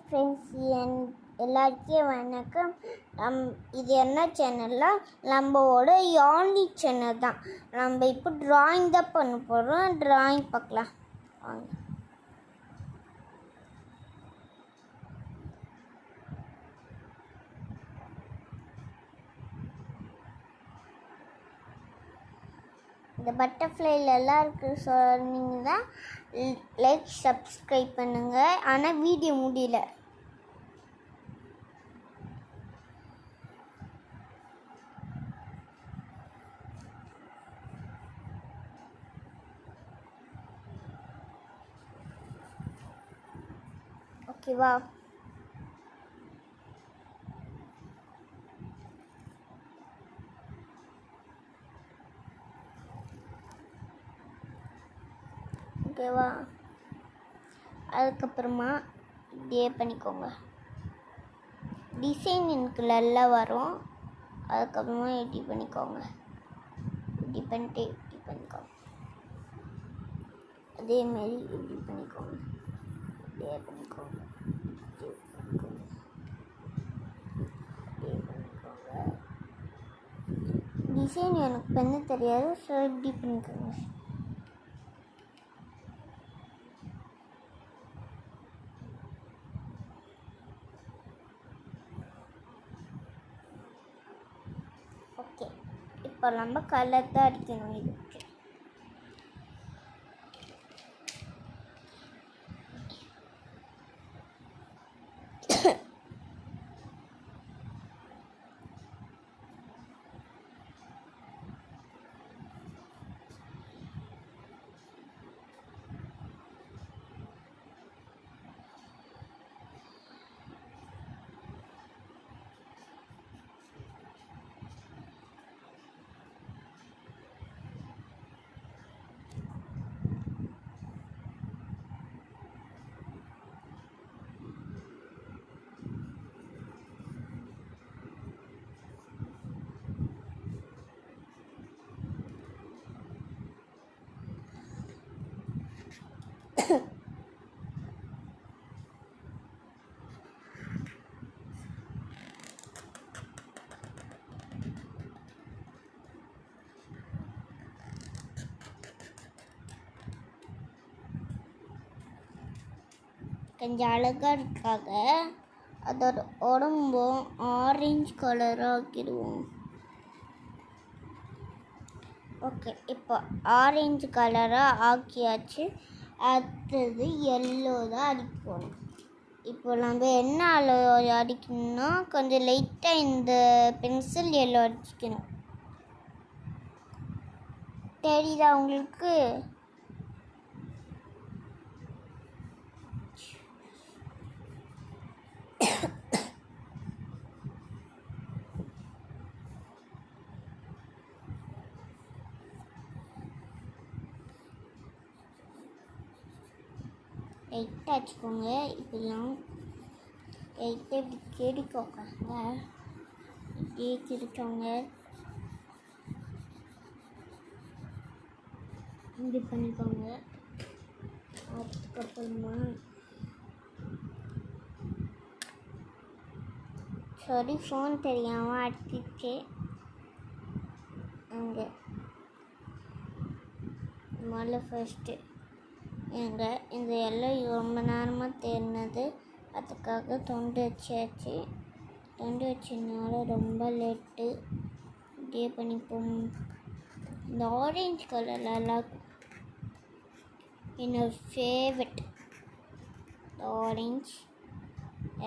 Friends, எல்லாருக்கும் வணக்கம். இது என்ன சேனல்னா நம்மளோட யானி சேனல் தான். நம்ம இப்போ ட்ராயிங் தான் பண்ண போகிறோம். ட்ராயிங் பார்க்கலாம் வாங்க. இந்த பட்டர்ஃப்ளைலெல்லாம் இருக்குது சொன்னீங்கன்னா லைக் சப்ஸ்கிரைப் பண்ணுங்கள். ஆனால் வீடியோ முடியல. ஓகேவா? ஓகேவா? அதுக்கப்புறமா இப்படியே பண்ணிக்கோங்க. டிசைன் எனக்கு நல்லா வரும். அதுக்கப்புறமா இப்படி பண்ணிக்கோங்க. இப்படி பண்ணிட்டு இப்படி பண்ணிக்கோங்க. அதேமாரி இப்படி பண்ணிக்கோங்க. இப்படியே பண்ணிக்கோங்க. டிசைன் எனக்கு பண்ண தெரியாது, ஸோ இப்படி பண்ணிக்கோங்க. ஓகே, இப்போ நம்ம கலர் தான் அடிக்கணும். இதுக்கு கொஞ்சம் அழகாக இருக்காக அதோட உடம்பும் ஆரஞ்சு கலராக ஆக்கிடுவோம். ஓகே, இப்போ ஆரஞ்சு கலராக ஆக்கியாச்சு. அடுத்தது எல்லோ தான் அடிக்கணும். இப்போ நம்ம என்ன அடிக்கணும்னா கொஞ்சம் லைட்டாக இந்த பென்சில் எல்லோ அடிச்சுக்கணும். தெரியுதா உங்களுக்கு? லைட்டாக வச்சுக்கோங்க. இப்படிலாம் லைட்டாக இப்படி கிடிக்கோங்க. இப்படியே கிடிக்கோங்க. இப்படி பண்ணிக்கோங்க. அதுக்கப்புறமா சாரி, ஃபோன் தெரியாமல் அடிச்சிச்சு. அங்கே முதல்ல ஃபஸ்ட்டு இந்த எல்லாம் ரொம்ப நேரமாக தேடினது, அதுக்காக தொண்டு வச்சாச்சு. தொண்டு வச்சதுனால ரொம்ப லேட்டு. இப்படியே பண்ணிப்போம். இந்த ஆரஞ்சு கலர்லாம் என்னோட ஃபேவரட். ஆரஞ்சு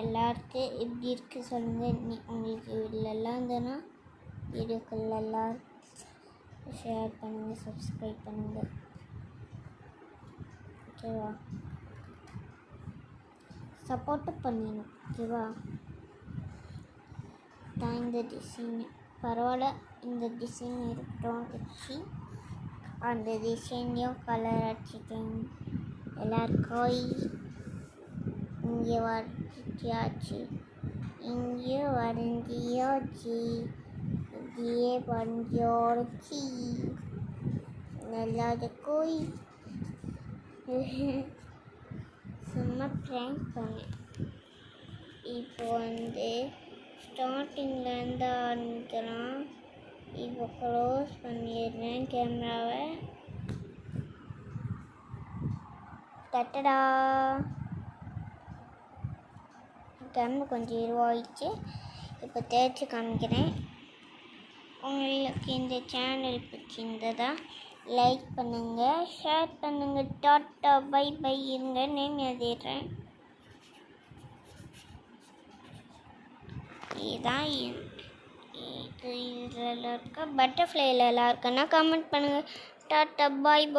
எல்லாருக்கும் எப்படி இருக்குது சொல்லுங்கள். உங்களுக்கு இதெல்லாம் இருந்ததுன்னா வீடியோக்கள்லாம் ஷேர் பண்ணுங்கள், சப்ஸ்கிரைப் பண்ணுங்கள். ஓகேவா? சப்போர்ட்டும் பண்ணிடணும். ஓகேவா? தான் இந்த டிசைன் பரவாயில்ல. இந்த டிசைன் இருக்கட்டும் வச்சு அந்த டிசைன்லேயும் கலர் அடிச்சிட்டேன். எல்லாருக்கும் இங்கே வரைஞ்சியாச்சு, இங்கே வரைஞ்சியாச்சு, இங்கேயே வரைஞ்சாச்சு. எல்லாருக்கும் சும்மா ப்ராங்க் பண்ணேன். இப்போ வந்து ஸ்டார்டிங்லேருந்து ஆரம்பிக்கலாம். இப்போ க்ளோஸ் பண்ணிடுறேன் கேமராவை. தட்டடா, கேமரா கொஞ்சம் இருவாயிடுச்சு. இப்போ தேய்ச்சி காமிக்கிறேன். உங்களுக்கு இந்த சேனல் பிடிச்சிருந்ததா லைக் பண்ணுங்கள், ஷேர் பண்ணுங்கள். Tata bye bye. இருங்க நேம் எழுதிடுறேன். இதுதான் இது இதில் இருக்க பட்டர்ஃப்ளைல எல்லாம் இருக்குன்னா கமெண்ட் பண்ணுங்கள். டாட்டா பாய் பாய்.